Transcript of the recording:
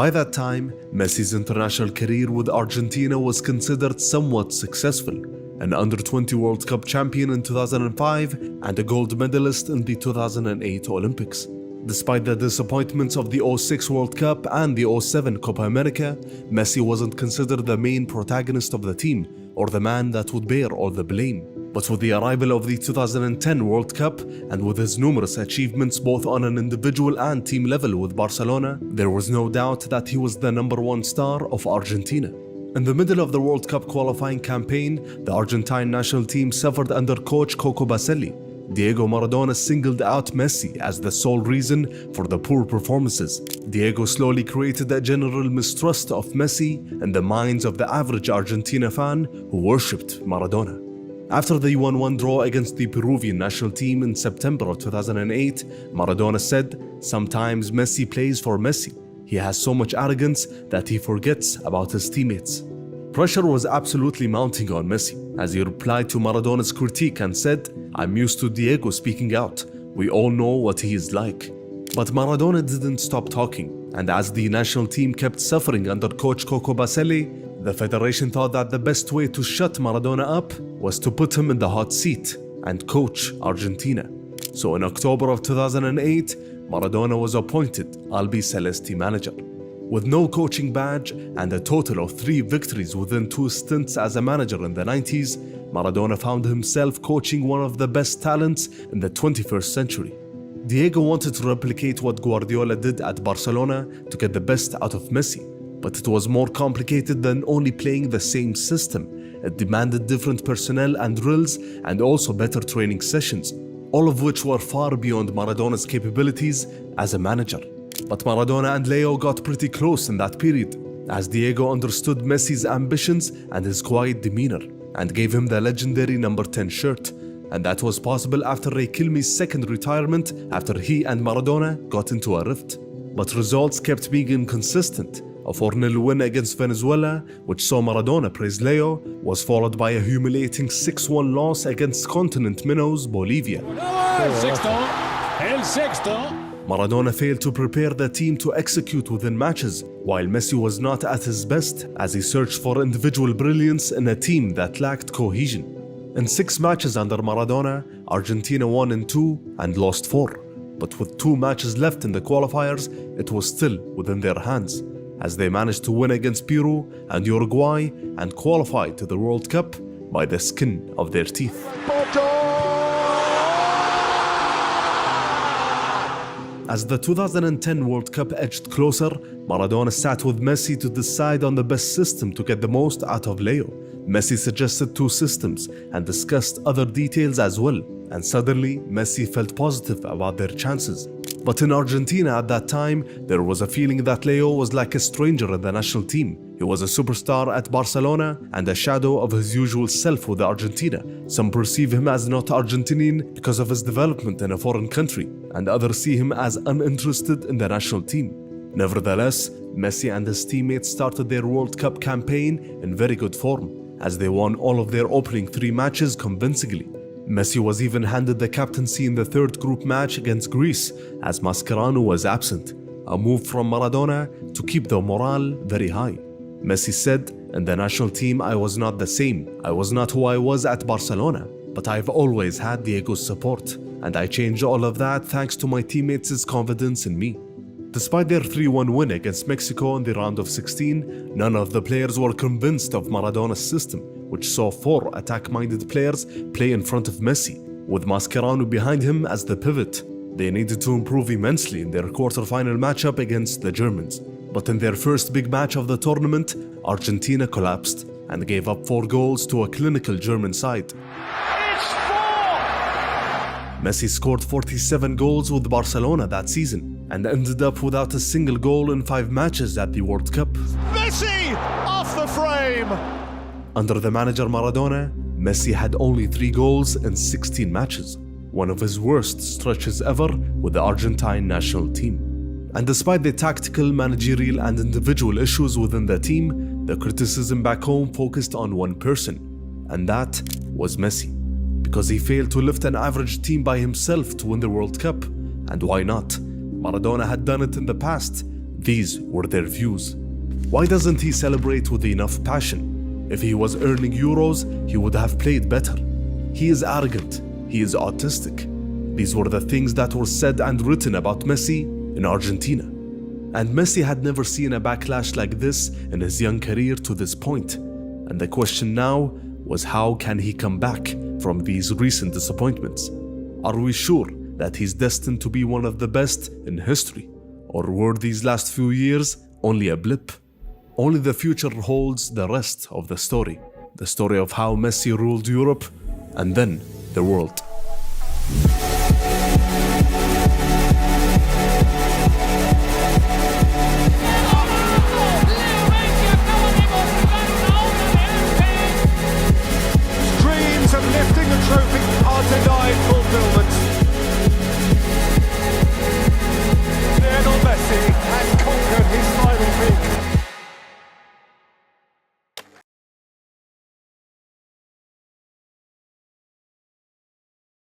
By that time, Messi's international career with Argentina was considered somewhat successful. An Under-20 World Cup champion in 2005 and a gold medalist in the 2008 Olympics. Despite the disappointments of the 2006 World Cup and the 2007 Copa America, Messi wasn't considered the main protagonist of the team or the man that would bear all the blame. But with the arrival of the 2010 World Cup and with his numerous achievements both on an individual and team level with Barcelona, there was no doubt that he was the number one star of Argentina. In the middle of the World Cup qualifying campaign, the Argentine national team suffered under coach Coco Basile. Diego Maradona singled out Messi as the sole reason for the poor performances. Diego slowly created a general mistrust of Messi in the minds of the average Argentina fan who worshipped Maradona. After the 1-1 draw against the Peruvian national team in September of 2008, Maradona said, "Sometimes Messi plays for Messi. He has so much arrogance that he forgets about his teammates." Pressure was absolutely mounting on Messi as he replied to Maradona's critique and said, "I'm used to Diego speaking out. We all know what he is like." But Maradona didn't stop talking, and as the national team kept suffering under coach Coco Basile, the federation thought that the best way to shut Maradona up was to put him in the hot seat and coach Argentina. So in October of 2008, Maradona was appointed Albiceleste manager. With no coaching badge and a total of 3 victories within 2 stints as a manager in the 90s, Maradona found himself coaching one of the best talents in the 21st century. Diego wanted to replicate what Guardiola did at Barcelona to get the best out of Messi, but it was more complicated than only playing the same system. It demanded different personnel and drills and also better training sessions, all of which were far beyond Maradona's capabilities as a manager. But Maradona and Leo got pretty close in that period, as Diego understood Messi's ambitions and his quiet demeanor, and gave him the legendary number 10 shirt. And that was possible after Riquelme's second retirement after he and Maradona got into a rift. But results kept being inconsistent. A 4-0 win against Venezuela, which saw Maradona praise Leo, was followed by a humiliating 6-1 loss against continent minnows Bolivia. El sexto. Maradona failed to prepare the team to execute within matches, while Messi was not at his best as he searched for individual brilliance in a team that lacked cohesion. In 6 matches under Maradona, Argentina won in 2 and lost 4. But with 2 matches left in the qualifiers, it was still within their hands, as they managed to win against Peru and Uruguay and qualify to the World Cup by the skin of their teeth. As the 2010 World Cup edged closer, Maradona sat with Messi to decide on the best system to get the most out of Leo. Messi suggested 2 systems and discussed other details as well, and suddenly Messi felt positive about their chances. But in Argentina at that time, there was a feeling that Leo was like a stranger in the national team. He was a superstar at Barcelona and a shadow of his usual self with Argentina. Some perceive him as not Argentinian because of his development in a foreign country, and others see him as uninterested in the national team. Nevertheless, Messi and his teammates started their World Cup campaign in very good form, as they won all of their opening 3 matches convincingly. Messi was even handed the captaincy in the 3rd group match against Greece, as Mascherano was absent, a move from Maradona to keep the morale very high. Messi said, "In the national team I was not the same. I was not who I was at Barcelona, but I've always had Diego's support, and I changed all of that thanks to my teammates' confidence in me." Despite their 3-1 win against Mexico in the round of 16, none of the players were convinced of Maradona's system, which saw 4 attack-minded players play in front of Messi, with Mascherano behind him as the pivot. They needed to improve immensely in their quarter-final matchup against the Germans. But in their first big match of the tournament, Argentina collapsed and gave up 4 goals to a clinical German side. Messi scored 47 goals with Barcelona that season and ended up without a single goal in 5 matches at the World Cup. Messi off the frame. Under the manager Maradona, Messi had only 3 goals in 16 matches, one of his worst stretches ever with the Argentine national team. And despite the tactical, managerial and individual issues within the team, the criticism back home focused on one person, and that was Messi. Because he failed to lift an average team by himself to win the World Cup. And why not? Maradona had done it in the past. These were their views. Why doesn't he celebrate with enough passion? If he was earning euros, he would have played better. He is arrogant. He is autistic. These were the things that were said and written about Messi in Argentina. And Messi had never seen a backlash like this in his young career to this point. And the question now was, how can he come back from these recent disappointments? Are we sure that he's destined to be one of the best in history? Or were these last few years only a blip? Only the future holds the rest of the story of how Messi ruled Europe and then the world.